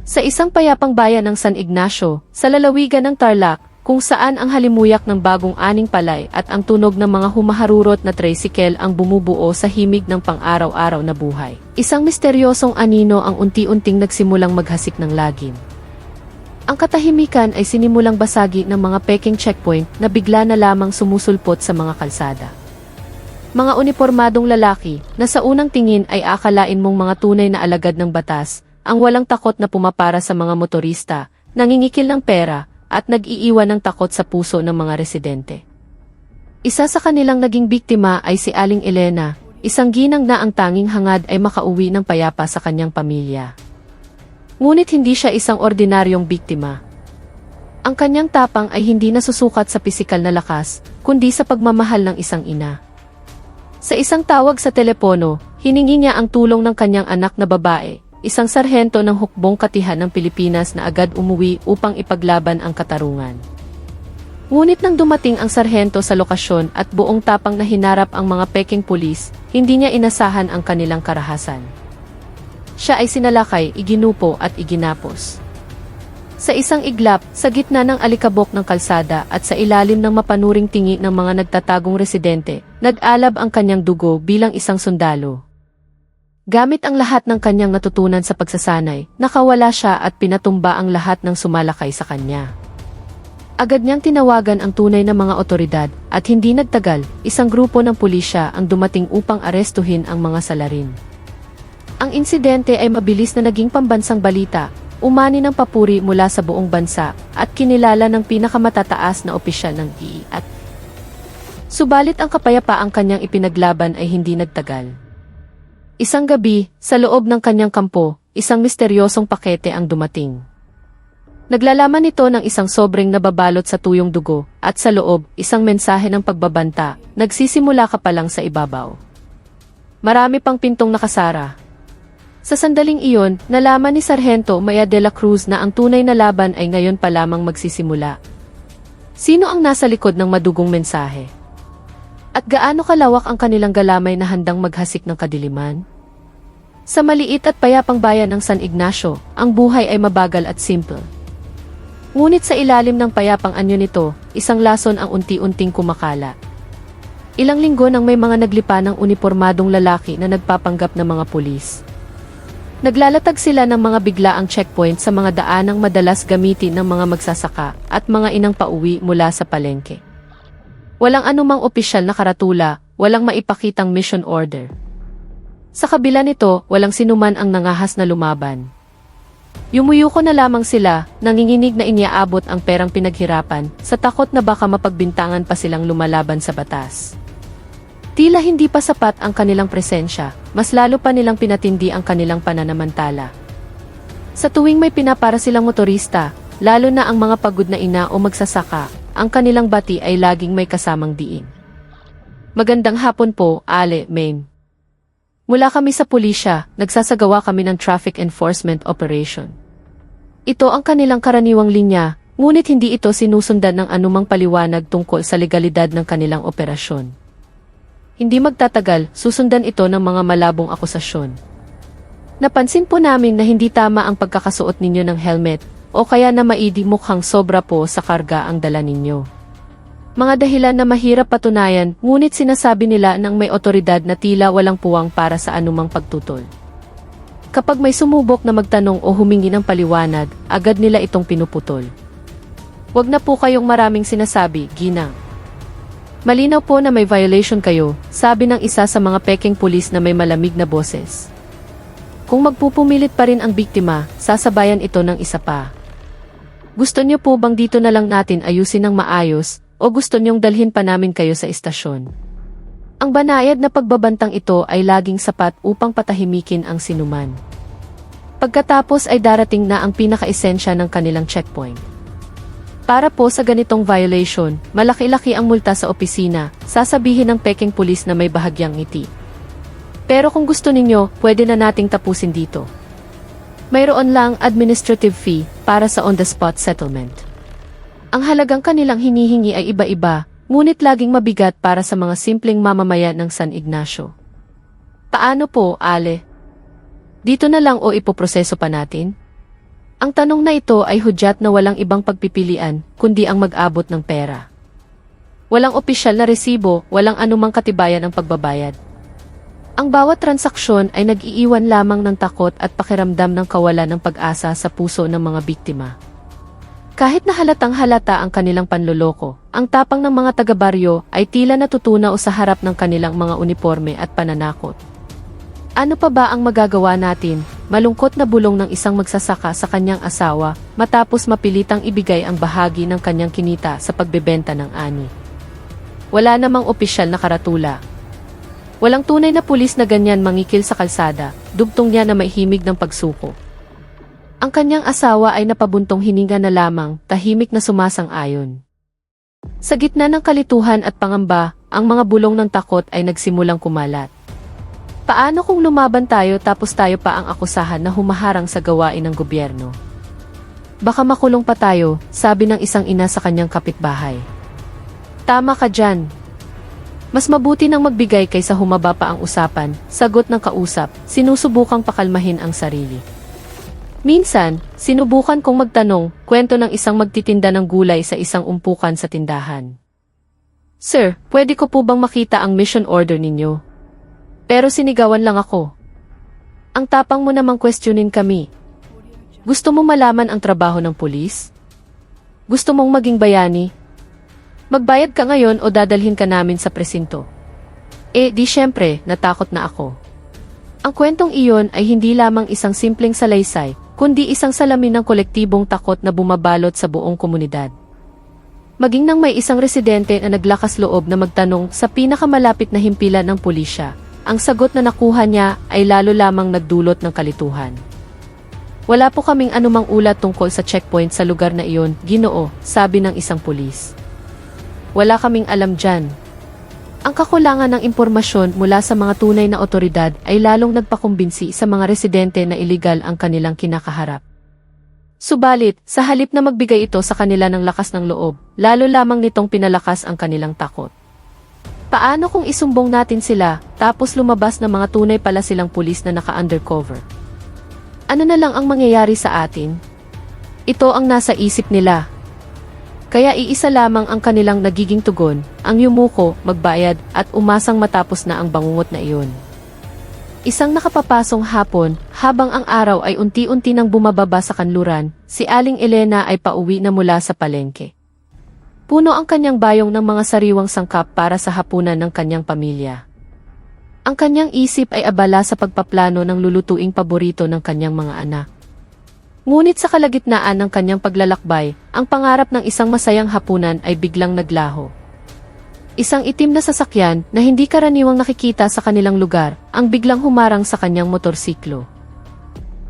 Sa isang payapang bayan ng San Ignacio, sa lalawigan ng Tarlac, kung saan ang halimuyak ng bagong aning palay at ang tunog ng mga humaharurot na tricycle ang bumubuo sa himig ng pang-araw-araw na buhay. Isang misteryosong anino ang unti-unting nagsimulang maghasik ng lagim. Ang katahimikan ay sinimulang basagi ng mga peking checkpoint na bigla na lamang sumusulpot sa mga kalsada. Mga unipormadong lalaki na sa unang tingin ay akalain mong mga tunay na alagad ng batas, ang walang takot na pumapara sa mga motorista, nangingikil ng pera, at nag-iiwan ng takot sa puso ng mga residente. Isa sa kanilang naging biktima ay si Aling Elena, isang ginang na ang tanging hangad ay makauwi ng payapa sa kanyang pamilya. Ngunit hindi siya isang ordinaryong biktima. Ang kanyang tapang ay hindi nasusukat sa pisikal na lakas, kundi sa pagmamahal ng isang ina. Sa isang tawag sa telepono, hiningi niya ang tulong ng kanyang anak na babae, isang sarhento ng hukbong katihan ng Pilipinas na agad umuwi upang ipaglaban ang katarungan. Ngunit nang dumating ang sarhento sa lokasyon at buong tapang na hinarap ang mga peking pulis, hindi niya inasahan ang kanilang karahasan. Siya ay sinalakay, iginupo at iginapos. Sa isang iglap, sa gitna ng alikabok ng kalsada at sa ilalim ng mapanuring tingi ng mga nagtatagong residente, nag-alab ang kanyang dugo bilang isang sundalo. Gamit ang lahat ng kanyang natutunan sa pagsasanay, nakawala siya at pinatumba ang lahat ng sumalakay sa kanya. Agad niyang tinawagan ang tunay na mga otoridad at hindi nagtagal, isang grupo ng pulisya ang dumating upang arestuhin ang mga salarin. Ang insidente ay mabilis na naging pambansang balita, umani ng papuri mula sa buong bansa at kinilala ng pinakamatataas na opisyal ng DEA. Subalit ang kapayapaang kanyang ipinaglaban ay hindi nagtagal. Isang gabi, sa loob ng kanyang kampo, isang misteryosong pakete ang dumating. Naglalaman ito ng isang sobreng nababalot sa tuyong dugo, at sa loob, isang mensahe ng pagbabanta, nagsisimula ka pa lang sa ibabaw. Marami pang pintong nakasara. Sa sandaling iyon, nalaman ni Sargento Maya de la Cruz na ang tunay na laban ay ngayon pa lamang magsisimula. Sino ang nasa likod ng madugong mensahe? At gaano kalawak ang kanilang galamay na handang maghasik ng kadiliman? Sa maliit at payapang bayan ng San Ignacio, ang buhay ay mabagal at simple. Ngunit sa ilalim ng payapang anyo nito, isang lason ang unti-unting kumakala. Ilang linggo nang may mga naglipa ng unipormadong lalaki na nagpapanggap ng mga pulis. Naglalatag sila ng mga biglaang checkpoint sa mga daanang madalas gamitin ng mga magsasaka at mga inang pauwi mula sa palengke. Walang anumang opisyal na karatula, walang maipakitang mission order. Sa kabila nito, walang sinuman ang nangahas na lumaban. Yumuyuko na lamang sila, nanginginig na iniaabot ang perang pinaghirapan, sa takot na baka mapagbintangan pa silang lumalaban sa batas. Tila hindi pa sapat ang kanilang presensya, mas lalo pa nilang pinatindi ang kanilang pananamantala. Sa tuwing may pinapara silang motorista, lalo na ang mga pagod na ina o magsasaka, ang kanilang bati ay laging may kasamang diin. Magandang hapon po, Ale, Ma'am. Mula kami sa pulisya, nagsasagawa kami ng traffic enforcement operation. Ito ang kanilang karaniwang linya, ngunit hindi ito sinusundan ng anumang paliwanag tungkol sa legalidad ng kanilang operasyon. Hindi magtatagal, susundan ito ng mga malabong akusasyon. Napansin po namin na hindi tama ang pagkakasuot ninyo ng helmet, o kaya na maidi mukhang sobra po sa karga ang dala ninyo. Mga dahilan na mahirap patunayan, ngunit sinasabi nila ng may otoridad na tila walang puwang para sa anumang pagtutol. Kapag may sumubok na magtanong o humingi ng paliwanag, agad nila itong pinuputol. Huwag na po kayong maraming sinasabi, Ginang. Malinaw po na may violation kayo, sabi ng isa sa mga peking pulis na may malamig na boses. Kung magpupumilit pa rin ang biktima, sasabayan ito ng isa pa. Gusto niyo po bang dito na lang natin ayusin ng maayos, o gusto niyong dalhin pa namin kayo sa istasyon? Ang banayad na pagbabantang ito ay laging sapat upang patahimikin ang sinuman. Pagkatapos ay darating na ang pinaka-esensya ng kanilang checkpoint. Para po sa ganitong violation, malaki-laki ang multa sa opisina, sasabihin ng peking pulis na may bahagyang ngiti. Pero kung gusto ninyo, pwede na nating tapusin dito. Mayroon lang administrative fee para sa on-the-spot settlement. Ang halagang kanilang hinihingi ay iba-iba, ngunit laging mabigat para sa mga simpleng mamamayan ng San Ignacio. Paano po, Ale? Dito na lang o ipoproseso pa natin? Ang tanong na ito ay hudyat na walang ibang pagpipilian, kundi ang mag-abot ng pera. Walang opisyal na resibo, walang anumang katibayan ang pagbabayad. Ang bawat transaksyon ay nag-iiwan lamang ng takot at pakiramdam ng kawalan ng pag-asa sa puso ng mga biktima. Kahit na halatang halata ang kanilang panloloko, ang tapang ng mga taga-baryo ay tila natutunaw sa harap ng kanilang mga uniforme at pananakot. Ano pa ba ang magagawa natin? Malungkot na bulong ng isang magsasaka sa kanyang asawa matapos mapilitang ibigay ang bahagi ng kanyang kinita sa pagbebenta ng ani. Wala namang opisyal na karatula. Walang tunay na pulis na ganyan mangikil sa kalsada, dugtong niya na may himig ng pagsuko. Ang kanyang asawa ay napabuntong hininga na lamang, tahimik na sumasang-ayon. Sa gitna ng kalituhan at pangamba, ang mga bulong ng takot ay nagsimulang kumalat. Paano kung lumaban tayo tapos tayo pa ang akusahan na humaharang sa gawain ng gobyerno? Baka makulong pa tayo, sabi ng isang ina sa kanyang kapitbahay. Tama ka dyan. Mas mabuti nang magbigay kaysa humaba pa ang usapan, sagot ng kausap, sinusubukang pakalmahin ang sarili. Minsan, sinubukan kong magtanong, kwento ng isang magtitinda ng gulay sa isang umpukan sa tindahan. Sir, pwede ko po bang makita ang mission order ninyo? Pero sinigawan lang ako. Ang tapang mo namang questionin kami. Gusto mo malaman ang trabaho ng pulis? Gusto mong maging bayani? Magbayad ka ngayon o dadalhin ka namin sa presinto? Di syempre, natakot na ako. Ang kwentong iyon ay hindi lamang isang simpleng salaysay, kundi isang salamin ng kolektibong takot na bumabalot sa buong komunidad. Maging nang may isang residente na naglakas loob na magtanong sa pinakamalapit na himpilan ng pulisya, ang sagot na nakuha niya ay lalo lamang nagdulot ng kalituhan. Wala po kaming anumang ulat tungkol sa checkpoint sa lugar na iyon, Ginoo, sabi ng isang pulis. Wala kaming alam dyan. Ang kakulangan ng impormasyon mula sa mga tunay na otoridad ay lalong nagpakumbinsi sa mga residente na iligal ang kanilang kinakaharap. Subalit, sa halip na magbigay ito sa kanila ng lakas ng loob, lalo lamang nitong pinalakas ang kanilang takot. Paano kung isumbong natin sila, tapos lumabas na mga tunay pala silang pulis na naka-undercover? Ano na lang ang mangyayari sa atin? Ito ang nasa isip nila. Kaya iisa lamang ang kanilang nagiging tugon, ang yumuko, magbayad, at umasang matapos na ang bangungot na iyon. Isang nakapapasong hapon, habang ang araw ay unti-unti nang bumababa sa kanluran, si Aling Elena ay pauwi na mula sa palengke. Puno ang kanyang bayong ng mga sariwang sangkap para sa hapunan ng kanyang pamilya. Ang kanyang isip ay abala sa pagpaplano ng lulutuing paborito ng kanyang mga anak. Ngunit sa kalagitnaan ng kanyang paglalakbay, ang pangarap ng isang masayang hapunan ay biglang naglaho. Isang itim na sasakyan na hindi karaniwang nakikita sa kanilang lugar, ang biglang humarang sa kanyang motorsiklo.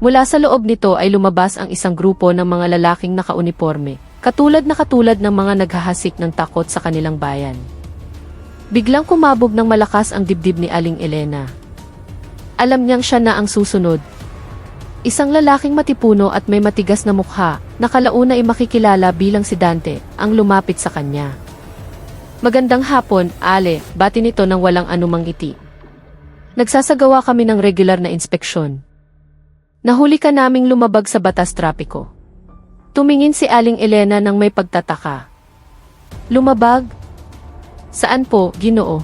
Mula sa loob nito ay lumabas ang isang grupo ng mga lalaking nakauniporme, katulad ng mga naghahasik ng takot sa kanilang bayan. Biglang kumabog ng malakas ang dibdib ni Aling Elena. Alam niyang siya na ang susunod. Isang lalaking matipuno at may matigas na mukha, na kalauna ay makikilala bilang si Dante, ang lumapit sa kanya. Magandang hapon, Ale, bati nito ng walang anumang ngiti. Nagsasagawa kami ng regular na inspeksyon. Nahuli ka naming lumabag sa batas trapiko. Tumingin si Aling Elena ng may pagtataka. Lumabag? Saan po, Ginoo?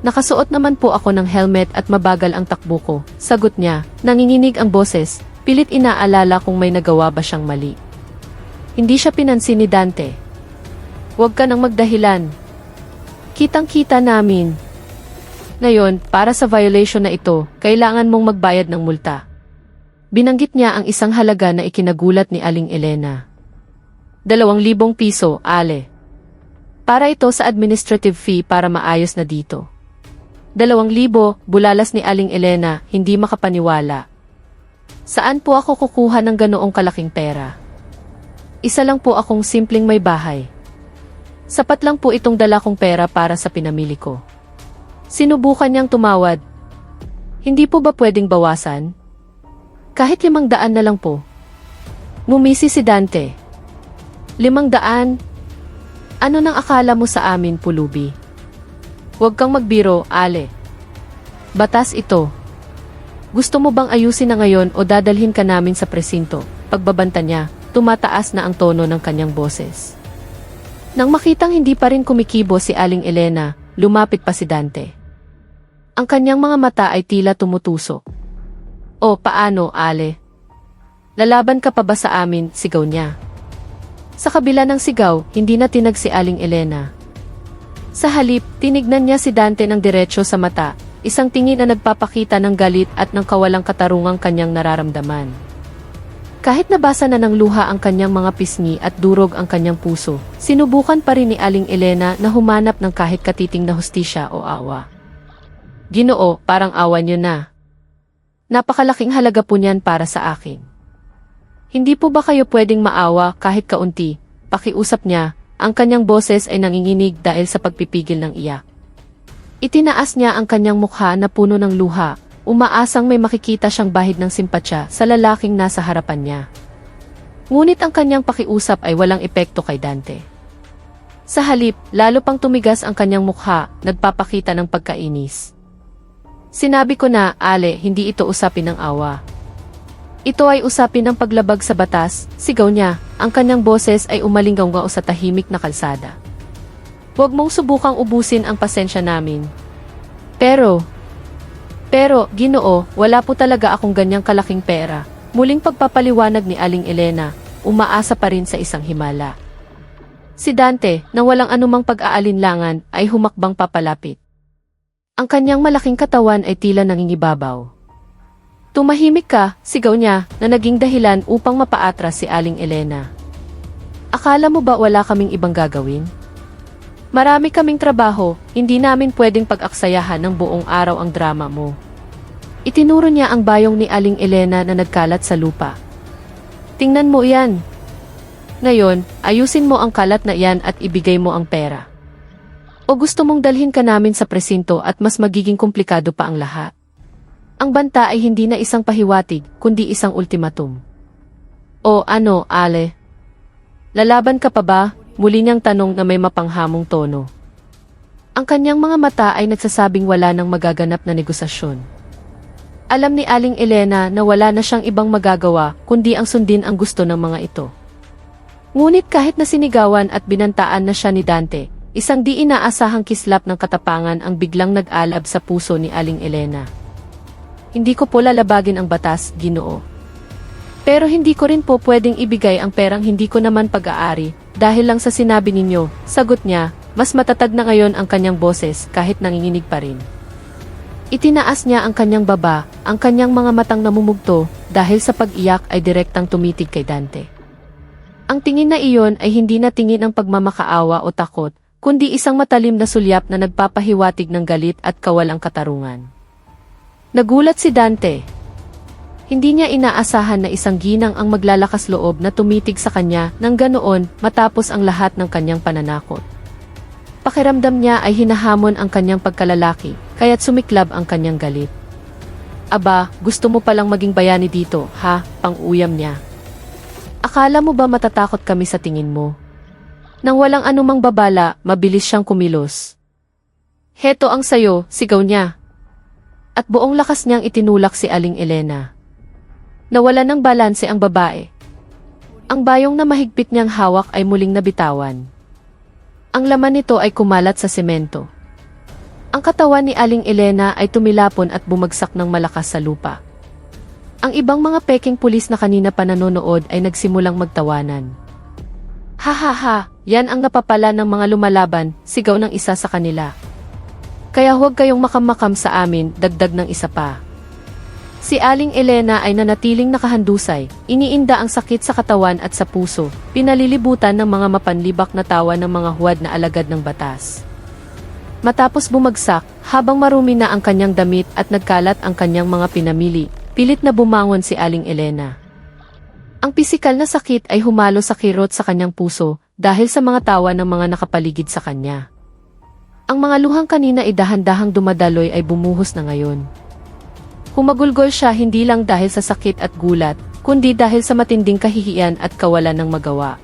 Nakasuot naman po ako ng helmet at mabagal ang takbo ko, sagot niya, nanginginig ang boses, pilit inaalala kung may nagawa ba siyang mali. Hindi siya pinansin ni Dante. Huwag ka nang magdahilan. Kitang-kita namin. Ngayon, para sa violation na ito, kailangan mong magbayad ng multa. Binanggit niya ang isang halaga na ikinagulat ni Aling Elena. 2,000 piso, Ale. Para ito sa administrative fee para maayos na dito. 2,000, bulalas ni Aling Elena, hindi makapaniwala. Saan po ako kukuha ng ganoong kalaking pera? Isa lang po akong simpleng may bahay. Sapat lang po itong dala kong pera para sa pinamili ko. Sinubukan niyang tumawad. Hindi po ba pwedeng bawasan? Kahit 500 na lang po. Ngumisi si Dante. 500? Ano nang akala mo sa amin, pulubi? Huwag kang magbiro, Ale. Batas ito. Gusto mo bang ayusin na ngayon o dadalhin ka namin sa presinto? pagbabanta niya, tumataas na ang tono ng kanyang boses. Nang makitang hindi pa rin kumikibo si Aling Elena, lumapit pa si Dante. Ang kanyang mga mata ay tila tumutusok. "O, paano, Ale? Lalaban ka pa ba sa amin?" sigaw niya. Sa kabila ng sigaw, hindi na tinag si Aling Elena. Sa halip, tinignan niya si Dante ng diretso sa mata, isang tingin na nagpapakita ng galit at ng kawalang katarungang kanyang nararamdaman. Kahit nabasa na ng luha ang kanyang mga pisngi at durog ang kanyang puso, sinubukan pa rin ni Aling Elena na humanap ng kahit katiting na hustisya o awa. "Ginoo, parang awa niyo na. Napakalaking halaga po niyan para sa akin. Hindi po ba kayo pwedeng maawa kahit kaunti?" Pakiusap niya, ang kanyang boses ay nanginginig dahil sa pagpipigil ng iyak. Itinaas niya ang kanyang mukha na puno ng luha, umaasang may makikita siyang bahid ng simpatsya sa lalaking nasa harapan niya. Ngunit ang kanyang pakiusap ay walang epekto kay Dante. Sa halip, lalo pang tumigas ang kanyang mukha, nagpapakita ng pagkainis. "Sinabi ko na, Ale, hindi ito usapin ng awa. Ito ay usapin ng paglabag sa batas," sigaw niya, ang kanyang boses ay umalinggaw sa tahimik na kalsada. "Huwag mong subukang ubusin ang pasensya namin. Pero, Ginoo, wala po talaga akong ganyang kalaking pera." Muling pagpapaliwanag ni Aling Elena, umaasa pa rin sa isang himala. Si Dante, na walang anumang pag-aalinlangan, ay humakbang papalapit. Ang kanyang malaking katawan ay tila nangingibabaw. "Tumahimik ka," sigaw niya, na naging dahilan upang mapaatras si Aling Elena. "Akala mo ba wala kaming ibang gagawin? Marami kaming trabaho, hindi namin pwedeng pag-aksayahan ng buong araw ang drama mo." Itinuro niya ang bayong ni Aling Elena na nagkalat sa lupa. "Tingnan mo yan. Ngayon, ayusin mo ang kalat na yan at ibigay mo ang pera. O gusto mong dalhin ka namin sa presinto at mas magiging komplikado pa ang lahat?" Ang banta ay hindi na isang pahiwatig, kundi isang ultimatum. "O ano, Ale? Lalaban ka pa ba?" Muli niyang tanong na may mapanghamong tono. Ang kanyang mga mata ay nagsasabing wala nang magaganap na negosasyon. Alam ni Aling Elena na wala na siyang ibang magagawa kundi ang sundin ang gusto ng mga ito. Ngunit kahit na sinigawan at binantaan na siya ni Dante, isang di inaasahang kislap ng katapangan ang biglang nag-alab sa puso ni Aling Elena. "Hindi ko po lalabagin ang batas, Ginoo. Pero hindi ko rin po pwedeng ibigay ang perang hindi ko naman pag-aari, dahil lang sa sinabi ninyo," sagot niya, mas matatag na ngayon ang kanyang boses kahit nanginginig pa rin. Itinaas niya ang kanyang baba, ang kanyang mga matang namumugto, dahil sa pag-iyak ay direktang tumitig kay Dante. Ang tingin na iyon ay hindi na tingin ng pagmamakaawa o takot, kundi isang matalim na sulyap na nagpapahiwatig ng galit at kawalang katarungan. Nagulat si Dante. Hindi niya inaasahan na isang ginang ang maglalakas loob na tumitig sa kanya nang ganoon matapos ang lahat ng kanyang pananakot. Pakiramdam niya ay hinahamon ang kanyang pagkalalaki, kaya't sumiklab ang kanyang galit. "Aba, gusto mo palang maging bayani dito, ha?" Pang-uyam niya. "Akala mo ba matatakot kami sa tingin mo?" Nang walang anumang babala, mabilis siyang kumilos. "Heto ang sayo," sigaw niya. At buong lakas niyang itinulak si Aling Elena. Nawala ng balanse ang babae. Ang bayong na mahigpit niyang hawak ay muling nabitawan. Ang laman nito ay kumalat sa semento. Ang katawan ni Aling Elena ay tumilapon at bumagsak ng malakas sa lupa. Ang ibang mga peking pulis na kanina pa nanonood ay nagsimulang magtawanan. "Ha ha ha, yan ang napapala ng mga lumalaban," sigaw ng isa sa kanila. "Kaya huwag kayong makamakam sa amin," dagdag ng isa pa. Si Aling Elena ay nanatiling nakahandusay, iniinda ang sakit sa katawan at sa puso, pinalilibutan ng mga mapanlibak na tawa ng mga huwad na alagad ng batas. Matapos bumagsak, habang marumi na ang kanyang damit at nagkalat ang kanyang mga pinamili, pilit na bumangon si Aling Elena. Ang pisikal na sakit ay humalo sa kirot sa kanyang puso dahil sa mga tawa ng mga nakapaligid sa kanya. Ang mga luhang kanina ay dahan-dahang dumadaloy ay bumuhos na ngayon. Humagulgol siya hindi lang dahil sa sakit at gulat, kundi dahil sa matinding kahihiyan at kawalan ng magawa.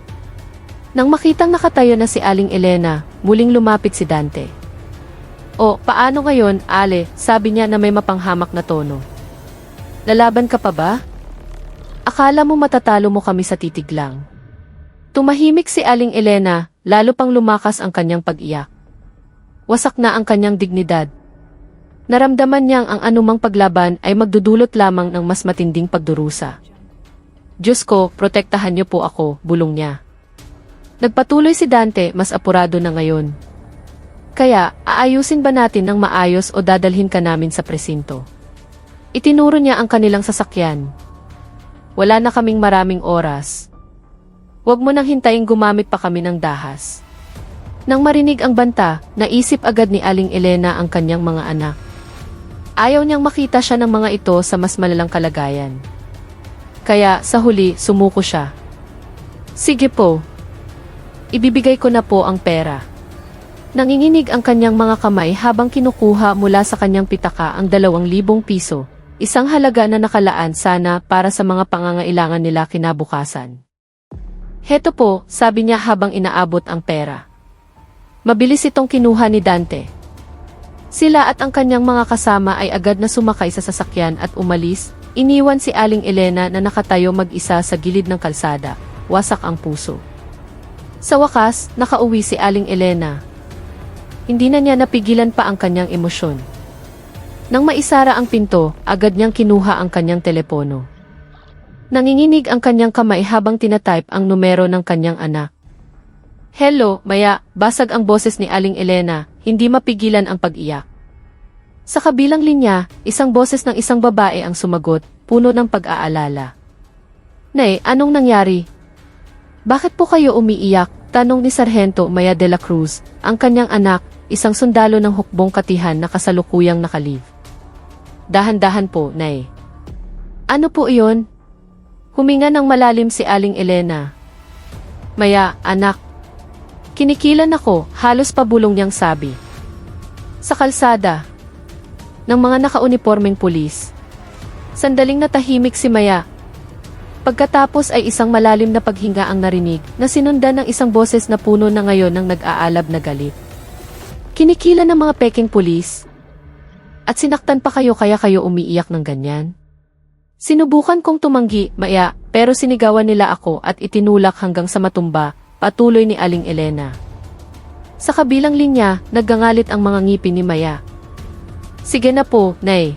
Nang makitang nakatayo na si Aling Elena, muling lumapit si Dante. "O, paano ngayon, Ale?" sabi niya na may mapanghamak na tono. "Lalaban ka pa ba? Akala mo matatalo mo kami sa titig lang. Tumahimik si Aling Elena, lalo pang lumakas ang kanyang pag-iyak. Wasak na ang kanyang dignidad. Naramdaman niyang ang anumang paglaban ay magdudulot lamang ng mas matinding pagdurusa. Diyos ko, protektahan niyo po ako, bulong niya. Nagpatuloy si Dante, mas apurado na ngayon. Kaya, aayusin ba natin ng maayos o dadalhin ka namin sa presinto? Itinuro niya ang kanilang sasakyan. Wala na kaming maraming oras. Huwag mo nang hintayin gumamit pa kami ng dahas. Nang marinig ang banta, naisip agad ni Aling Elena ang kanyang mga anak. Ayaw niyang makita siya ng mga ito sa mas malalang kalagayan. Kaya, sa huli, sumuko siya. Sige po. Ibibigay ko na po ang pera. Nanginginig ang kanyang mga kamay habang kinukuha mula sa kanyang pitaka ang 2,000 piso, isang halaga na nakalaan sana para sa mga pangangailangan nila kinabukasan. Heto po, sabi niya habang inaabot ang pera. Mabilis itong kinuha ni Dante. Sila at ang kanyang mga kasama ay agad na sumakay sa sasakyan at umalis, iniwan si Aling Elena na nakatayo mag-isa sa gilid ng kalsada, wasak ang puso. Sa wakas, nakauwi si Aling Elena. Hindi na niya napigilan pa ang kanyang emosyon. Nang maisara ang pinto, agad niyang kinuha ang kanyang telepono. Nanginginig ang kanyang kamay habang tinatype ang numero ng kanyang anak. Hello, Maya, basag ang boses ni Aling Elena, hindi mapigilan ang pag-iyak. Sa kabilang linya, isang boses ng isang babae ang sumagot, puno ng pag-aalala. Nay, anong nangyari? Bakit po kayo umiiyak? Tanong ni Sargento Maya de la Cruz, ang kanyang anak, isang sundalo ng hukbong katihan na kasalukuyang nakalive. Dahan-dahan po, Nay. Ano po iyon? Huminga ng malalim si Aling Elena. Maya, anak. Kinikilan ako, halos pabulong niyang sabi. Sa kalsada ng mga nakaunipormeng pulis. Sandaling natahimik si Maya. Pagkatapos ay isang malalim na paghinga ang narinig na sinundan ng isang boses na puno na ngayon ng nag-aalab na galit. Kinikila ng mga peking pulis. At sinaktan pa kayo kaya kayo umiiyak ng ganyan? Sinubukan kong tumanggi, Maya, pero sinigawan nila ako at itinulak hanggang sa matumba, patuloy ni Aling Elena. Sa kabilang linya, naggangalit ang mga ngipin ni Maya. Sige na po, Nay.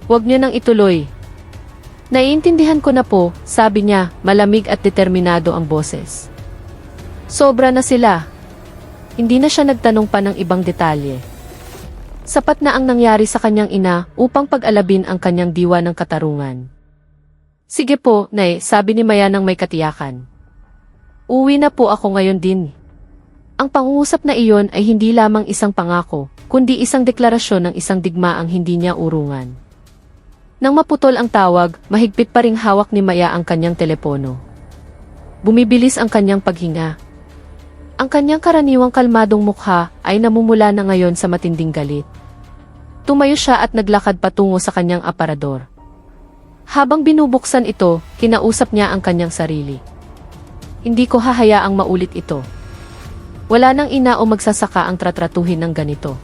Huwag niyo nang ituloy. Naiintindihan ko na po, sabi niya, malamig at determinado ang boses. Sobra na sila. Hindi na siya nagtanong pa ng ibang detalye. Sapat na ang nangyari sa kanyang ina upang pag-alabin ang kanyang diwa ng katarungan. Sige po, Nay, sabi ni Maya ng may katiyakan. Uwi na po ako ngayon din. Ang pangungusap na iyon ay hindi lamang isang pangako, kundi isang deklarasyon ng isang digmaang hindi niya urungan. Nang maputol ang tawag, mahigpit pa ring hawak ni Maya ang kanyang telepono. Bumibilis ang kanyang paghinga. Ang kanyang karaniwang kalmadong mukha ay namumula na ngayon sa matinding galit. Tumayo siya at naglakad patungo sa kanyang aparador. Habang binubuksan ito, kinausap niya ang kanyang sarili. Hindi ko hahayaang maulit ito. Wala nang ina o magsasaka ang tratratuhin ng ganito.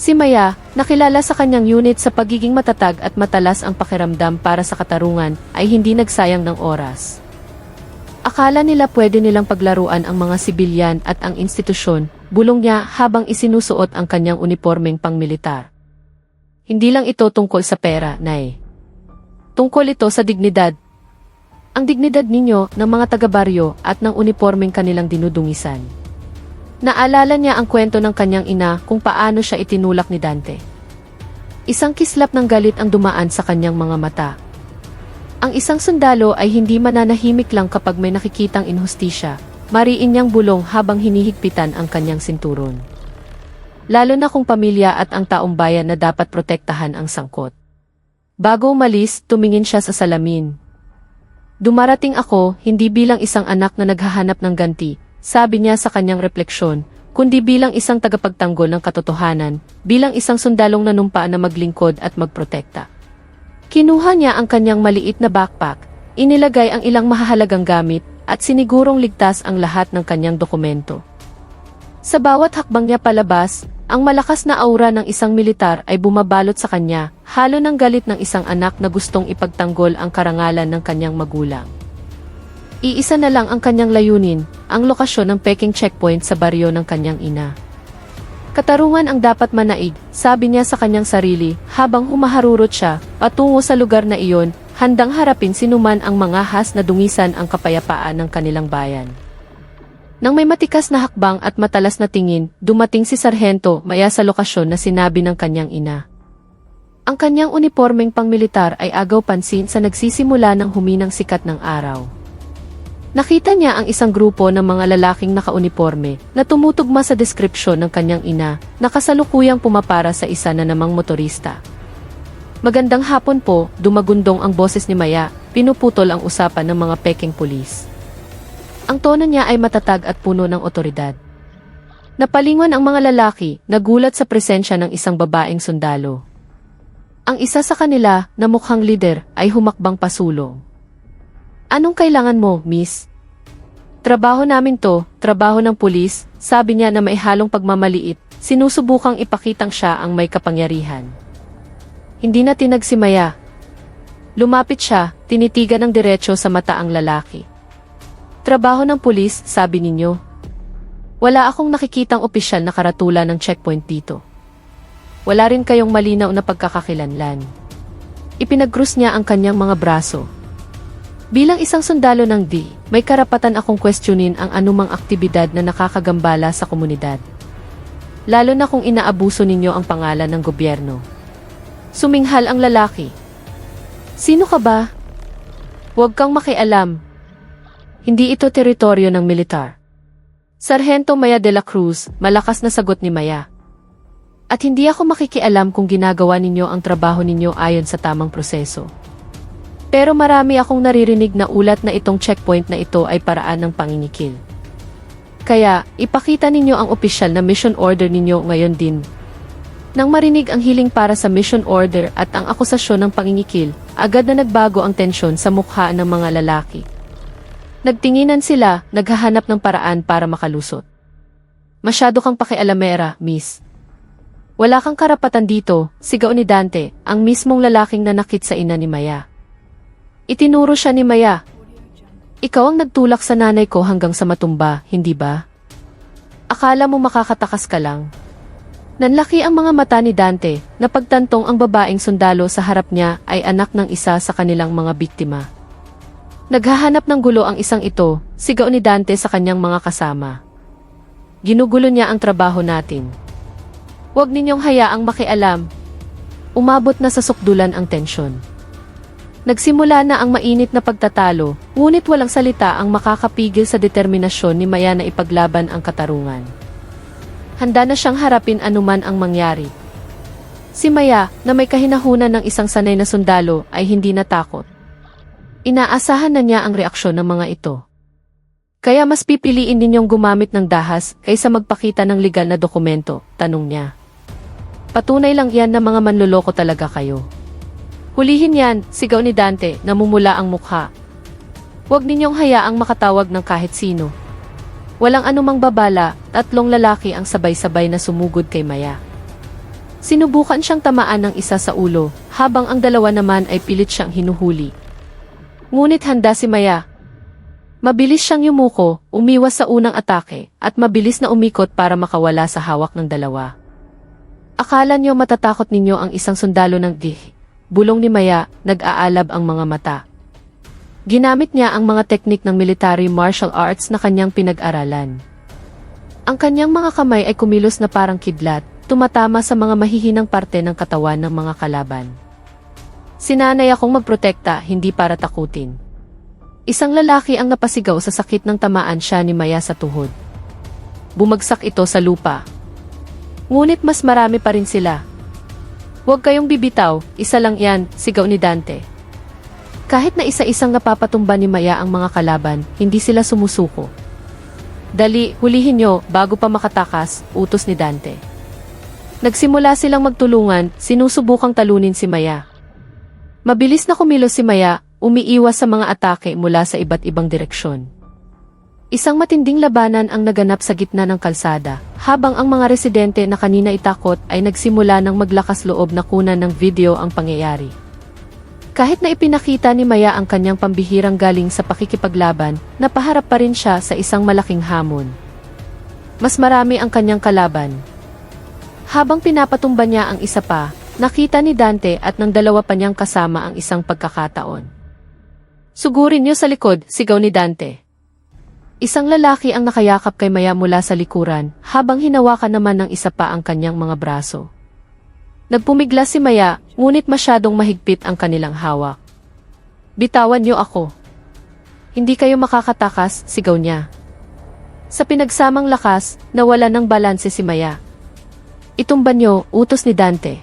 Si Maya, nakilala sa kanyang unit sa pagiging matatag at matalas ang pakiramdam para sa katarungan, ay hindi nagsayang ng oras. Akala nila pwede nilang paglaruan ang mga sibilyan at ang institusyon, bulong niya habang isinusuot ang kanyang unipormeng pangmilitar. Hindi lang ito tungkol sa pera, Nay. Tungkol ito sa dignidad. Ang dignidad ninyo ng mga taga-baryo at ng unipormeng kanilang dinudungisan. Naalala niya ang kwento ng kanyang ina kung paano siya itinulak ni Dante. Isang kislap ng galit ang dumaan sa kanyang mga mata. Ang isang sundalo ay hindi mananahimik lang kapag may nakikitang inhustisya, mariin niyang bulong habang hinihigpitan ang kanyang sinturon. Lalo na kung pamilya at ang taong bayan na dapat protektahan ang sangkot. Bago umalis, tumingin siya sa salamin. Dumarating ako, hindi bilang isang anak na naghahanap ng ganti, sabi niya sa kanyang refleksyon, kundi bilang isang tagapagtanggol ng katotohanan, bilang isang sundalong nanumpa na maglingkod at magprotekta. Kinuha niya ang kanyang maliit na backpack, inilagay ang ilang mahahalagang gamit, at sinigurong ligtas ang lahat ng kanyang dokumento. Sa bawat hakbang niya palabas, Ang malakas na aura ng isang militar ay bumabalot sa kanya, halo ng galit ng isang anak na gustong ipagtanggol ang karangalan ng kanyang magulang. Iisa na lang ang kanyang layunin, ang lokasyon ng Peking checkpoint sa baryo ng kanyang ina. Katarungan ang dapat manaig, sabi niya sa kanyang sarili, habang humaharurot siya, patungo sa lugar na iyon, handang harapin sinuman ang mga has na dungisan ang kapayapaan ng kanilang bayan. Nang may matikas na hakbang at matalas na tingin, dumating si Sarhento Maya sa lokasyon na sinabi ng kanyang ina. Ang kanyang unipormeng pangmilitar ay agaw pansin sa nagsisimula ng huminang sikat ng araw. Nakita niya ang isang grupo ng mga lalaking nakauniporme na tumutugma sa deskripsyon ng kanyang ina na kasalukuyang pumapara sa isa na namang motorista. Magandang hapon po, dumagundong ang boses ni Maya, pinuputol ang usapan ng mga Peking pulis. Ang tono niya ay matatag at puno ng otoridad. Napalingon ang mga lalaki, nagulat sa presensya ng isang babaeng sundalo. Ang isa sa kanila, na mukhang lider, ay humakbang pasulong. Anong kailangan mo, miss? Trabaho namin to, trabaho ng pulis, sabi niya na may halong pagmamaliit, sinusubukang ipakitang siya ang may kapangyarihan. Hindi na tinag si Maya. Lumapit siya, tinitigan ng diretso sa mata ang lalaki. Trabaho ng pulis, sabi ninyo. Wala akong nakikitang opisyal na karatula ng checkpoint dito. Wala rin kayong malinaw na pagkakakilanlan. Ipinag-cross niya ang kanyang mga braso. Bilang isang sundalo ng D, may karapatan akong questionin ang anumang aktibidad na nakakagambala sa komunidad. Lalo na kung inaabuso ninyo ang pangalan ng gobyerno. Suminghal ang lalaki. Sino ka ba? Huwag kang makialam. Hindi ito teritoryo ng militar. Sarhento Maya de la Cruz, malakas na sagot ni Maya. At hindi ako makikialam kung ginagawa ninyo ang trabaho ninyo ayon sa tamang proseso. Pero marami akong naririnig na ulat na itong checkpoint na ito ay paraan ng pangingikil. Kaya, ipakita ninyo ang opisyal na mission order ninyo ngayon din. Nang marinig ang hiling para sa mission order at ang akusasyon ng pangingikil, agad na nagbago ang tensyon sa mukha ng mga lalaki. Nagtinginan sila, naghahanap ng paraan para makalusot. Masyado kang pakialamera, miss. Wala kang karapatan dito, sigaw ni Dante, ang mismong lalaking nanakit sa ina ni Maya. Itinuro siya ni Maya. Ikaw ang nagtulak sa nanay ko hanggang sa matumba, hindi ba? Akala mo makakatakas ka lang. Nanlaki ang mga mata ni Dante, na pagtantong ang babaeng sundalo sa harap niya ay anak ng isa sa kanilang mga biktima. Naghahanap ng gulo ang isang ito, sigaw ni Dante sa kanyang mga kasama. Ginugulo niya ang trabaho natin. Huwag ninyong hayaang makialam. Umabot na sa sukdulan ang tensyon. Nagsimula na ang mainit na pagtatalo, ngunit walang salita ang makakapigil sa determinasyon ni Maya na ipaglaban ang katarungan. Handa na siyang harapin anuman ang mangyari. Si Maya, na may kahinahunan ng isang sanay na sundalo, ay hindi natakot. Inaasahan na niya ang reaksyon ng mga ito. Kaya mas pipiliin ninyong gumamit ng dahas kaysa magpakita ng legal na dokumento, tanong niya. Patunay lang yan na mga manloloko talaga kayo. Hulihin yan, sigaw ni Dante, namumula ang mukha. Huwag ninyong hayaang makatawag ng kahit sino. Walang anumang babala, 3 lalaki ang sabay-sabay na sumugod kay Maya. Sinubukan siyang tamaan ng isa sa ulo, habang ang 2 naman ay pilit siyang hinuhuli. Ngunit handa si Maya. Mabilis siyang yumuko, umiwas sa unang atake, at mabilis na umikot para makawala sa hawak ng 2. Akala niyo matatakot ninyo ang isang sundalo ng D. Bulong ni Maya, nag-aalab ang mga mata. Ginamit niya ang mga teknik ng military martial arts na kanyang pinag-aralan. Ang kanyang mga kamay ay kumilos na parang kidlat, tumatama sa mga mahihinang parte ng katawan ng mga kalaban. Sinanay akong magprotekta, hindi para takutin. Isang lalaki ang napasigaw sa sakit ng tamaan siya ni Maya sa tuhod. Bumagsak ito sa lupa. Ngunit mas marami pa rin sila. Huwag kayong bibitaw, isa lang yan, sigaw ni Dante. Kahit na isa-isang napapatumba ni Maya ang mga kalaban, hindi sila sumusuko. Dali, hulihin nyo, bago pa makatakas, utos ni Dante. Nagsimula silang magtulungan, sinusubukang talunin si Maya. Mabilis na kumilos si Maya, umiiwas sa mga atake mula sa iba't ibang direksyon. Isang matinding labanan ang naganap sa gitna ng kalsada, habang ang mga residente na kanina itakot ay nagsimula ng maglakas loob na kunan ng video ang pangyayari. Kahit na ipinakita ni Maya ang kanyang pambihirang galing sa pakikipaglaban, napaharap pa rin siya sa isang malaking hamon. Mas marami ang kanyang kalaban. Habang pinapatumba niya ang isa pa, nakita ni Dante at ng dalawa pa niyang kasama ang isang pagkakataon. "Sugurin niyo sa likod," sigaw ni Dante. Isang lalaki ang nakayakap kay Maya mula sa likuran, habang hinawakan naman ng isa pa ang kanyang mga braso. Nagpumiglas si Maya, ngunit masyadong mahigpit ang kanilang hawak. "Bitawan niyo ako. Hindi kayo makakatakas," sigaw niya. Sa pinagsamang lakas, nawala ng balanse si Maya. "Itumba niyo," utos ni Dante.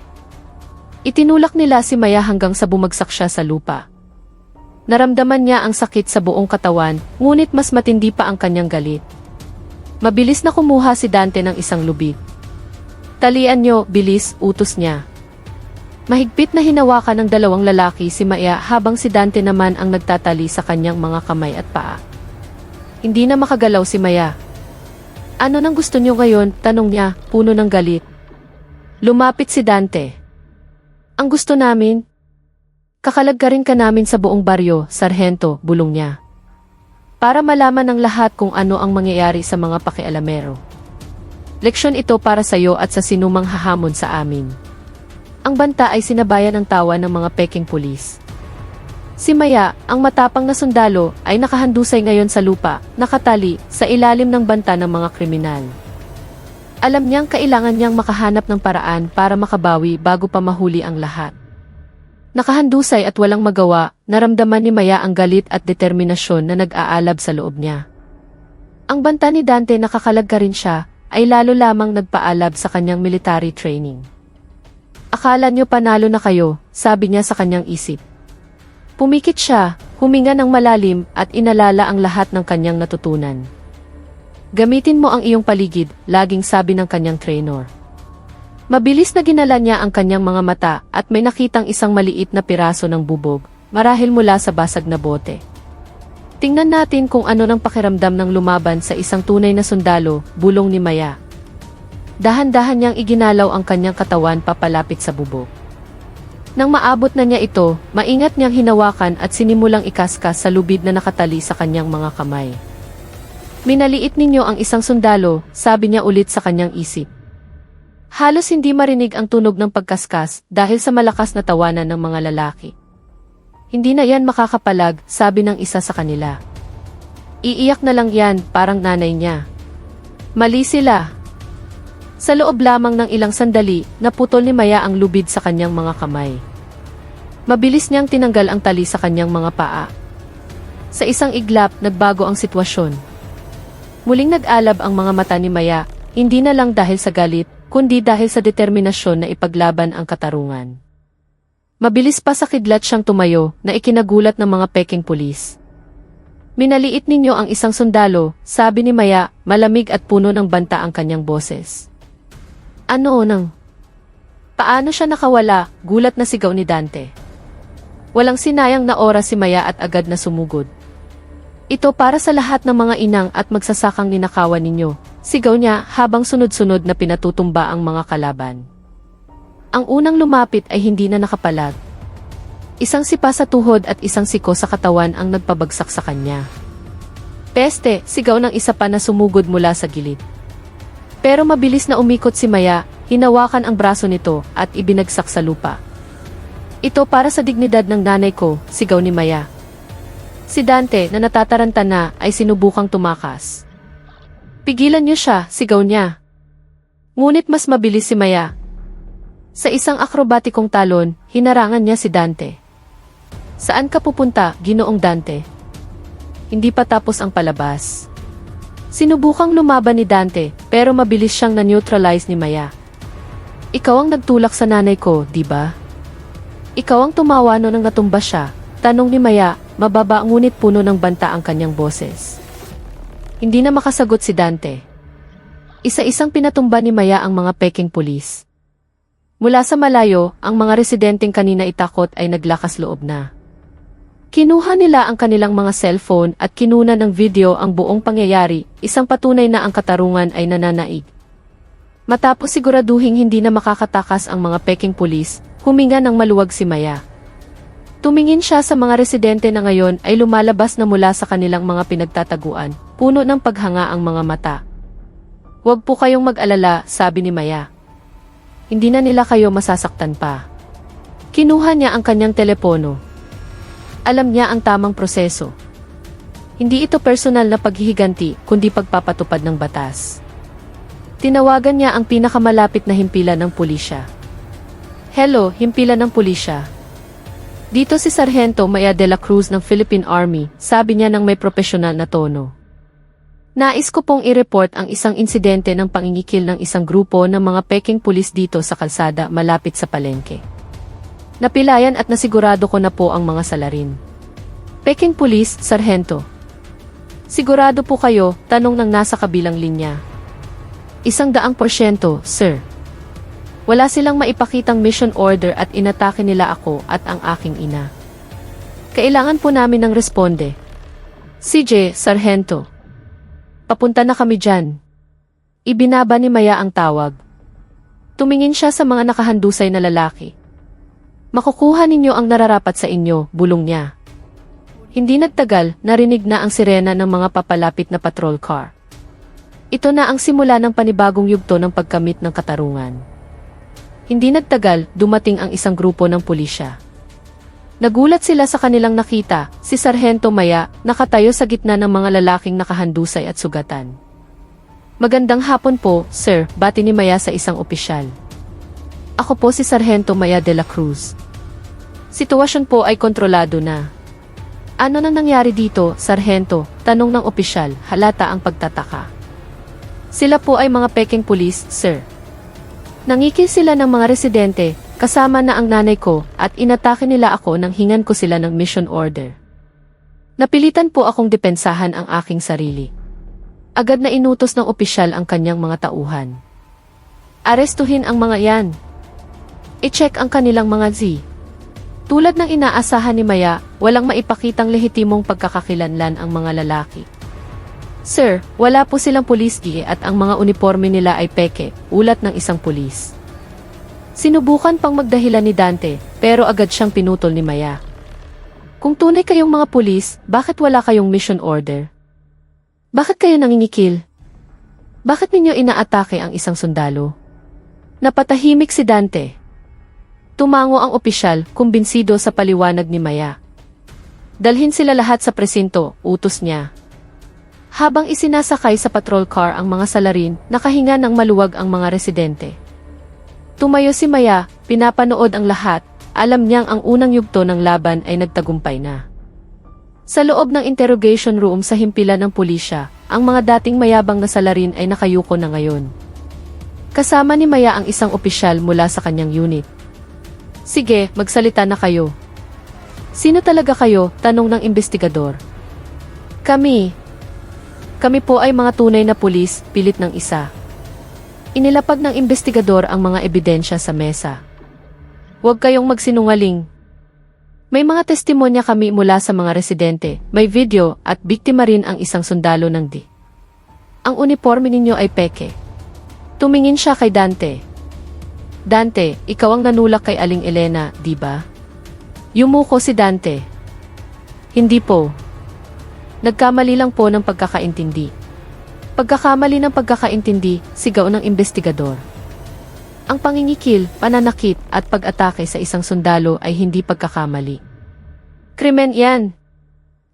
Itinulak nila si Maya hanggang sa bumagsak siya sa lupa. Naramdaman niya ang sakit sa buong katawan, ngunit mas matindi pa ang kanyang galit. Mabilis na kumuha si Dante ng isang lubid. "Talian niyo, bilis," utos niya. Mahigpit na hinawakan ng dalawang lalaki si Maya habang si Dante naman ang nagtatali sa kanyang mga kamay at paa. Hindi na makagalaw si Maya. "Ano nang gusto niyo ngayon?" tanong niya, puno ng galit. Lumapit si Dante. "Ang gusto namin, kakalagkarin ka namin sa buong baryo, Sarhento," bulong niya. "Para malaman ng lahat kung ano ang mangyayari sa mga pakialamero. Leksyon ito para sa iyo at sa sinumang hahamon sa amin." Ang banta ay sinabayan ng tawa ng mga peking pulis. Si Maya, ang matapang na sundalo, ay nakahandusay ngayon sa lupa, nakatali, sa ilalim ng banta ng mga kriminal. Alam niyang kailangan niyang makahanap ng paraan para makabawi bago pa mahuli ang lahat. Nakahandusay at walang magawa, naramdaman ni Maya ang galit at determinasyon na nag-aalab sa loob niya. Ang banta ni Dante nakakalagka rin siya, ay lalo lamang nagpaalab sa kanyang military training. "Akala niyo panalo na kayo," sabi niya sa kanyang isip. Pumikit siya, huminga ng malalim at inalala ang lahat ng kanyang natutunan. "Gamitin mo ang iyong paligid," laging sabi ng kanyang trainer. Mabilis na ginala niya ang kanyang mga mata at may nakitang isang maliit na piraso ng bubog, marahil mula sa basag na bote. "Tingnan natin kung ano ng pakiramdam ng lumaban sa isang tunay na sundalo," bulong ni Maya. Dahan-dahan niyang iginalaw ang kanyang katawan papalapit sa bubog. Nang maabot na niya ito, maingat niyang hinawakan at sinimulang ikaskas sa lubid na nakatali sa kanyang mga kamay. "Minaliit ninyo ang isang sundalo," sabi niya ulit sa kanyang isip. Halos hindi marinig ang tunog ng pagkaskas dahil sa malakas na tawanan ng mga lalaki. "Hindi na yan makakapalag," sabi ng isa sa kanila. "Iiyak na lang yan, parang nanay niya." Mali sila. Sa loob lamang ng ilang sandali, naputol ni Maya ang lubid sa kanyang mga kamay. Mabilis niyang tinanggal ang tali sa kanyang mga paa. Sa isang iglap, nagbago ang sitwasyon. Muling nag-alab ang mga mata ni Maya, hindi na lang dahil sa galit, kundi dahil sa determinasyon na ipaglaban ang katarungan. Mabilis pa sa kidlat siyang tumayo na ikinagulat ng mga peking pulis. "Minaliit ninyo ang isang sundalo," sabi ni Maya, malamig at puno ng banta ang kanyang boses. "Ano nang? Paano siya nakawala?" gulat na sigaw ni Dante. Walang sinayang na oras si Maya at agad na sumugod. "Ito para sa lahat ng mga inang at magsasakang ninakawan ninyo," sigaw niya habang sunod-sunod na pinatutumba ang mga kalaban. Ang unang lumapit ay hindi na nakapalag. Isang sipa sa tuhod at isang siko sa katawan ang nagpabagsak sa kanya. "Peste!" sigaw ng isa pa na sumugod mula sa gilid. Pero mabilis na umikot si Maya, hinawakan ang braso nito at ibinagsak sa lupa. "Ito para sa dignidad ng nanay ko," sigaw ni Maya. Si Dante na natataranta na ay sinubukang tumakas. "Pigilan niyo siya," sigaw niya. Ngunit mas mabilis si Maya. Sa isang akrobatikong talon, hinarangan niya si Dante. "Saan ka pupunta, Ginoong Dante?" Hindi pa tapos ang palabas. Sinubukang lumaban ni Dante, pero mabilis siyang na-neutralize ni Maya. "Ikaw ang nagtulak sa nanay ko, di ba? Ikaw ang tumawa nang natumba siya," tanong ni Maya, mababa ngunit puno ng banta ang kanyang boses. Hindi na makasagot si Dante. Isa-isang pinatumba ni Maya ang mga peking pulis. Mula sa malayo, ang mga residenteng kanina itakot ay naglakas loob na. Kinuha nila ang kanilang mga cellphone at kinuna ng video ang buong pangyayari, isang patunay na ang katarungan ay nananaig. Matapos siguraduhing hindi na makakatakas ang mga peking pulis, huminga ng maluwag si Maya. Tumingin siya sa mga residente na ngayon ay lumalabas na mula sa kanilang mga pinagtataguan, puno ng paghanga ang mga mata. "Huwag po kayong mag-alala," sabi ni Maya. "Hindi na nila kayo masasaktan pa." Kinuha niya ang kanyang telepono. Alam niya ang tamang proseso. Hindi ito personal na paghihiganti, kundi pagpapatupad ng batas. Tinawagan niya ang pinakamalapit na himpilan ng pulisya. "Hello, himpilan ng pulisya. Dito si Sargento Maya de la Cruz ng Philippine Army," sabi niya ng may propesyonal na tono. "Nais ko pong i-report ang isang insidente ng pangingikil ng isang grupo ng mga peking pulis dito sa kalsada malapit sa palengke. Napilayan at nasigurado ko na po ang mga salarin." "Peking pulis, Sargento?" "Sigurado po kayo?" tanong ng nasa kabilang linya. 100%, sir. Wala silang maipakitang mission order at inatake nila ako at ang aking ina. Kailangan po namin ng responde. "CJ, Sargento. Papunta na kami dyan." Ibinaba ni Maya ang tawag. Tumingin siya sa mga nakahandusay na lalaki. "Makukuha ninyo ang nararapat sa inyo," bulong niya. Hindi nagtagal, narinig na ang sirena ng mga papalapit na patrol car. Ito na ang simula ng panibagong yugto ng pagkamit ng katarungan. Hindi nagtagal, dumating ang isang grupo ng pulisya. Nagulat sila sa kanilang nakita, si Sargento Maya, nakatayo sa gitna ng mga lalaking nakahandusay at sugatan. "Magandang hapon po, sir," bati ni Maya sa isang opisyal. "Ako po si Sargento Maya de la Cruz. Sitwasyon po ay kontrolado na." "Ano nang nangyari dito, Sargento?" tanong ng opisyal, halata ang pagtataka. "Sila po ay mga peking pulis, sir. Nangikil sila ng mga residente, kasama na ang nanay ko, at inatake nila ako nang hingan ko sila ng mission order. Napilitan po akong depensahan ang aking sarili." Agad na inutos ng opisyal ang kanyang mga tauhan. "Arestuhin ang mga yan. I-check ang kanilang mga Z." Tulad ng inaasahan ni Maya, walang maipakitang lehitimong pagkakakilanlan ang mga lalaki. "Sir, wala po silang pulis at ang mga uniforme nila ay peke," ulat ng isang pulis. Sinubukan pang magdahilan ni Dante, pero agad siyang pinutol ni Maya. "Kung tunay kayong mga pulis, bakit wala kayong mission order? Bakit kayo nangingikil? Bakit ninyo inaatake ang isang sundalo?" Napatahimik si Dante. Tumango ang opisyal, kumbinsido sa paliwanag ni Maya. "Dalhin sila lahat sa presinto," utos niya. Habang isinasakay sa patrol car ang mga salarin, nakahinga ng maluwag ang mga residente. Tumayo si Maya, pinapanood ang lahat, alam niyang ang unang yugto ng laban ay nagtagumpay na. Sa loob ng interrogation room sa himpilan ng pulisya, ang mga dating mayabang na salarin ay nakayuko na ngayon. Kasama ni Maya ang isang opisyal mula sa kanyang unit. "Sige, magsalita na kayo." "Sino talaga kayo?" tanong ng investigador. Kami po ay mga tunay na pulis," pilit ng isa. Inilapag ng investigador ang mga ebidensya sa mesa. "Huwag kayong magsinungaling. May mga testimonya kami mula sa mga residente, may video at biktima rin ang isang sundalo ng D. Ang uniforme ninyo ay peke." Tumingin siya kay Dante. "Dante, ikaw ang nanulak kay Aling Elena, di ba?" Yumuko si Dante. "Hindi po. Nagkamali lang po ng pagkakaintindi." "Pagkakamali ng pagkakaintindi," sigaw ng investigador. "Ang pangingikil, pananakit at pag-atake sa isang sundalo ay hindi pagkakamali. Krimen yan."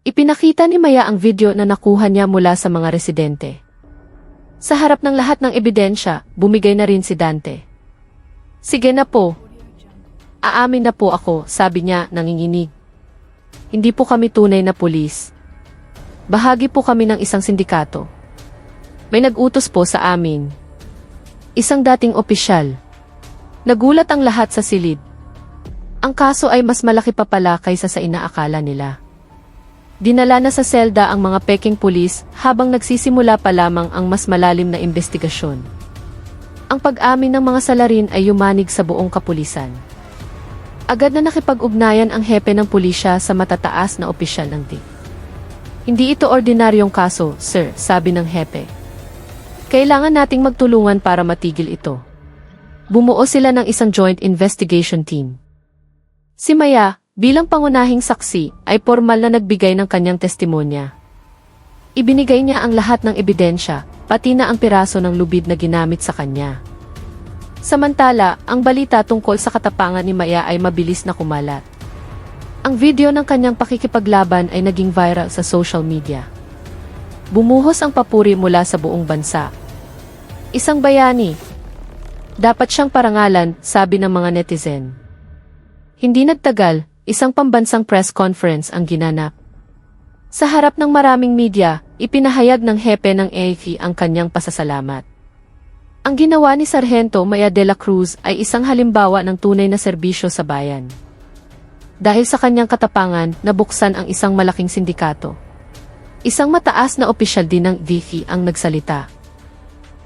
Ipinakita ni Maya ang video na nakuha niya mula sa mga residente. Sa harap ng lahat ng ebidensya, bumigay na rin si Dante. "Sige na po. Aamin na po ako," sabi niya, nanginginig. "Hindi po kami tunay na pulis. Bahagi po kami ng isang sindikato. May nag-utos po sa amin." Isang dating opisyal. Nagulat ang lahat sa silid. Ang kaso ay mas malaki pa pala kaysa sa inaakala nila. Dinala na sa selda ang mga peking pulis habang nagsisimula pa lamang ang mas malalim na investigasyon. Ang pag-amin ng mga salarin ay yumanig sa buong kapulisan. Agad na nakipag-ugnayan ang hepe ng pulisya sa matataas na opisyal ng DIC. Hindi ito ordinaryong kaso, sir, sabi ng hepe. Kailangan nating magtulungan para matigil ito. Bumuo sila ng isang joint investigation team. Si Maya, bilang pangunahing saksi, ay formal na nagbigay ng kanyang testimonya. Ibinigay niya ang lahat ng ebidensya, pati na ang piraso ng lubid na ginamit sa kanya. Samantala, ang balita tungkol sa katapangan ni Maya ay mabilis na kumalat. Ang video ng kanyang pakikipaglaban ay naging viral sa social media. Bumuhos ang papuri mula sa buong bansa. Isang bayani. Dapat siyang parangalan, sabi ng mga netizen. Hindi nagtagal, isang pambansang press conference ang ginanap. Sa harap ng maraming media, ipinahayag ng hepe ng AFP ang kanyang pasasalamat. Ang ginawa ni Sargento Maya de la Cruz ay isang halimbawa ng tunay na serbisyo sa bayan. Dahil sa kanyang katapangan, nabuksan ang isang malaking sindikato. Isang mataas na opisyal din ng DFI ang nagsalita.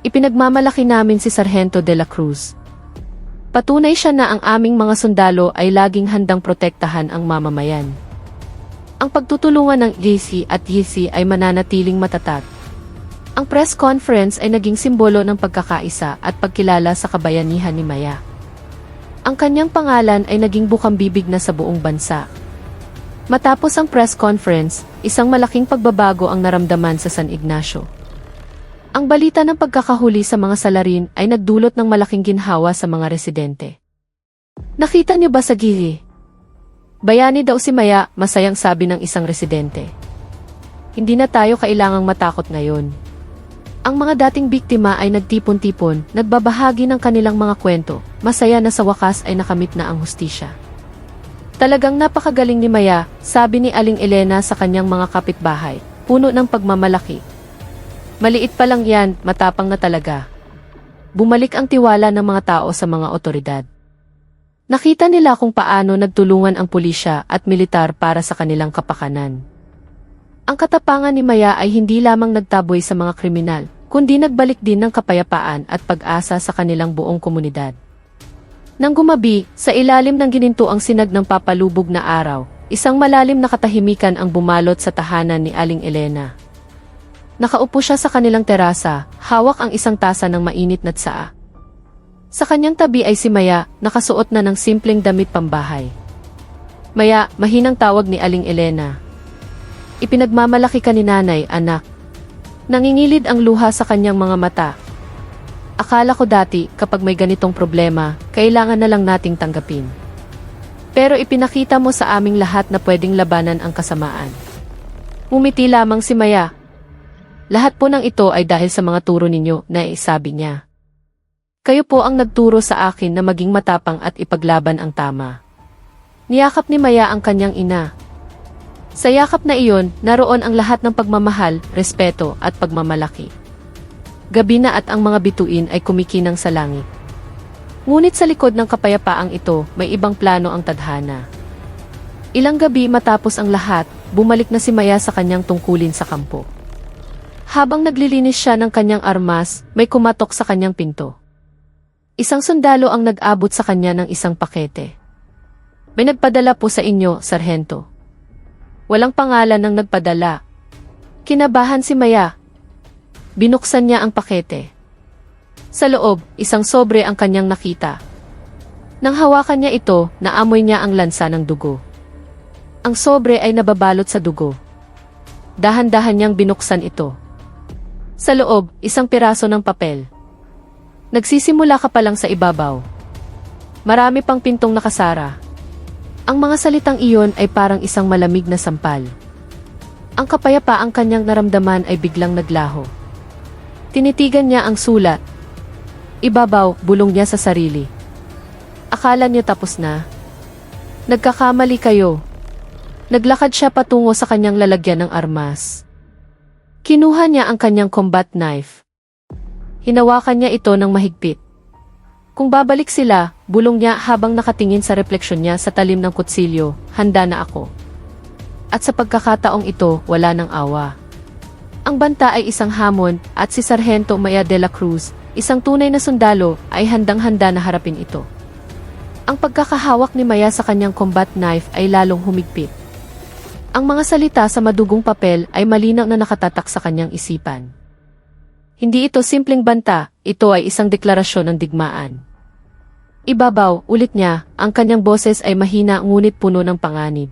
Ipinagmamalaki namin si Sargento de la Cruz. Patunay siya na ang aming mga sundalo ay laging handang protektahan ang mamamayan. Ang pagtutulungan ng DFI at DFI ay mananatiling matatag. Ang press conference ay naging simbolo ng pagkakaisa at pagkilala sa kabayanihan ni Maya. Ang kanyang pangalan ay naging bukang-bibig na sa buong bansa. Matapos ang press conference, isang malaking pagbabago ang naramdaman sa San Ignacio. Ang balita ng pagkakahuli sa mga salarin ay nagdulot ng malaking ginhawa sa mga residente. Nakita niyo ba sa gili? Bayani daw si Maya, masayang sabi ng isang residente. Hindi na tayo kailangang matakot ngayon. Ang mga dating biktima ay nagtipon-tipon, nagbabahagi ng kanilang mga kwento, masaya na sa wakas ay nakamit na ang hustisya. Talagang napakagaling ni Maya, sabi ni Aling Elena sa kanyang mga kapitbahay, puno ng pagmamalaki. Maliit pa lang yan, matapang na talaga. Bumalik ang tiwala ng mga tao sa mga otoridad. Nakita nila kung paano nagtulungan ang pulisya at militar para sa kanilang kapakanan. Ang katapangan ni Maya ay hindi lamang nagtaboy sa mga kriminal, kundi nagbalik din ng kapayapaan at pag-asa sa kanilang buong komunidad. Nang gumabi, sa ilalim ng ginintuang sinag ng papalubog na araw, isang malalim na katahimikan ang bumalot sa tahanan ni Aling Elena. Nakaupo siya sa kanilang terasa, hawak ang isang tasa ng mainit na tsaa. Sa kanyang tabi ay si Maya, nakasuot na ng simpleng damit pambahay. Maya, mahinang tawag ni Aling Elena. Ipinagmamalaki ka ni nanay, anak. Nangingilid ang luha sa kanyang mga mata. Akala ko dati, kapag may ganitong problema, kailangan na lang nating tanggapin. Pero ipinakita mo sa aming lahat na pwedeng labanan ang kasamaan. Ngumiti lamang si Maya. Lahat po ng ito ay dahil sa mga turo ninyo, na isabi niya. Kayo po ang nagturo sa akin na maging matapang at ipaglaban ang tama. Niyakap ni Maya ang kanyang ina. Sa yakap na iyon, naroon ang lahat ng pagmamahal, respeto at pagmamalaki. Gabi na at ang mga bituin ay kumikinang sa langit. Ngunit sa likod ng kapayapaang ito, may ibang plano ang tadhana. Ilang gabi matapos ang lahat, bumalik na si Maya sa kanyang tungkulin sa kampo. Habang naglilinis siya ng kanyang armas, may kumatok sa kanyang pinto. Isang sundalo ang nag-abot sa kanya ng isang pakete. May nagpadala po sa inyo, Sargento. Walang pangalan ng nagpadala. Kinabahan si Maya. Binuksan niya ang pakete. Sa loob, isang sobre ang kanyang nakita. Nang hawakan niya ito, naamoy niya ang lansa ng dugo. Ang sobre ay nababalot sa dugo. Dahan-dahan niyang binuksan ito. Sa loob, isang piraso ng papel. Nagsisimula ka pa lang sa ibabaw. Marami pang pintong nakasara. Ang mga salitang iyon ay parang isang malamig na sampal. Ang kapayapaang kanyang naramdaman ay biglang naglaho. Tinitigan niya ang sulat. Ibabaw, bulong niya sa sarili. Akala niya tapos na. Nagkakamali kayo. Naglakad siya patungo sa kanyang lalagyan ng armas. Kinuha niya ang kanyang combat knife. Hinawakan niya ito ng mahigpit. Kung babalik sila, bulong niya habang nakatingin sa refleksyon niya sa talim ng kutsilyo, handa na ako. At sa pagkakataong ito, wala nang awa. Ang banta ay isang hamon, at si Sargento Maya de la Cruz, isang tunay na sundalo, ay handang-handa na harapin ito. Ang pagkakahawak ni Maya sa kanyang combat knife ay lalong humigpit. Ang mga salita sa madugong papel ay malinaw na nakatatak sa kanyang isipan. Hindi ito simpleng banta, ito ay isang deklarasyon ng digmaan. Ibabaw, ulit niya, ang kanyang boses ay mahina ngunit puno ng panganib.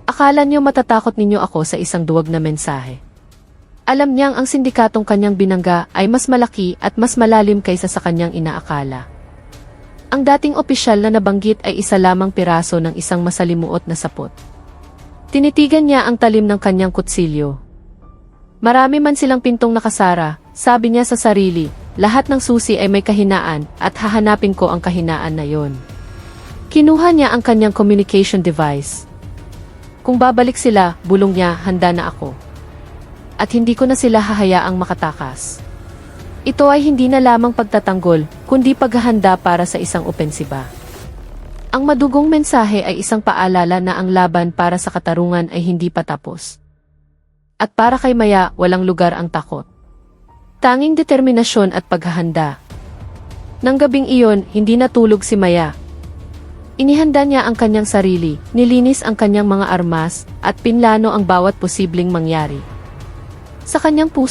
Akala niyo matatakot ninyo ako sa isang duwag na mensahe. Alam niyang ang sindikatong kanyang binangga ay mas malaki at mas malalim kaysa sa kanyang inaakala. Ang dating opisyal na nabanggit ay isa lamang piraso ng isang masalimuot na sapot. Tinitigan niya ang talim ng kanyang kutsilyo. Marami man silang pintong nakasara, sabi niya sa sarili, lahat ng susi ay may kahinaan at hahanapin ko ang kahinaan na yon. Kinuha niya ang kanyang communication device. Kung babalik sila, bulong niya, handa na ako. At hindi ko na sila hahayaang makatakas. Ito ay hindi na lamang pagtatanggol, kundi paghahanda para sa isang opensiba. Ang madugong mensahe ay isang paalala na ang laban para sa katarungan ay hindi pa tapos. At para kay Maya, walang lugar ang takot. Tanging determinasyon at paghahanda. Nang gabing iyon, hindi natulog si Maya. Inihanda niya ang kanyang sarili, nilinis ang kanyang mga armas, at pinlano ang bawat posibleng mangyari. Sa kanyang puso,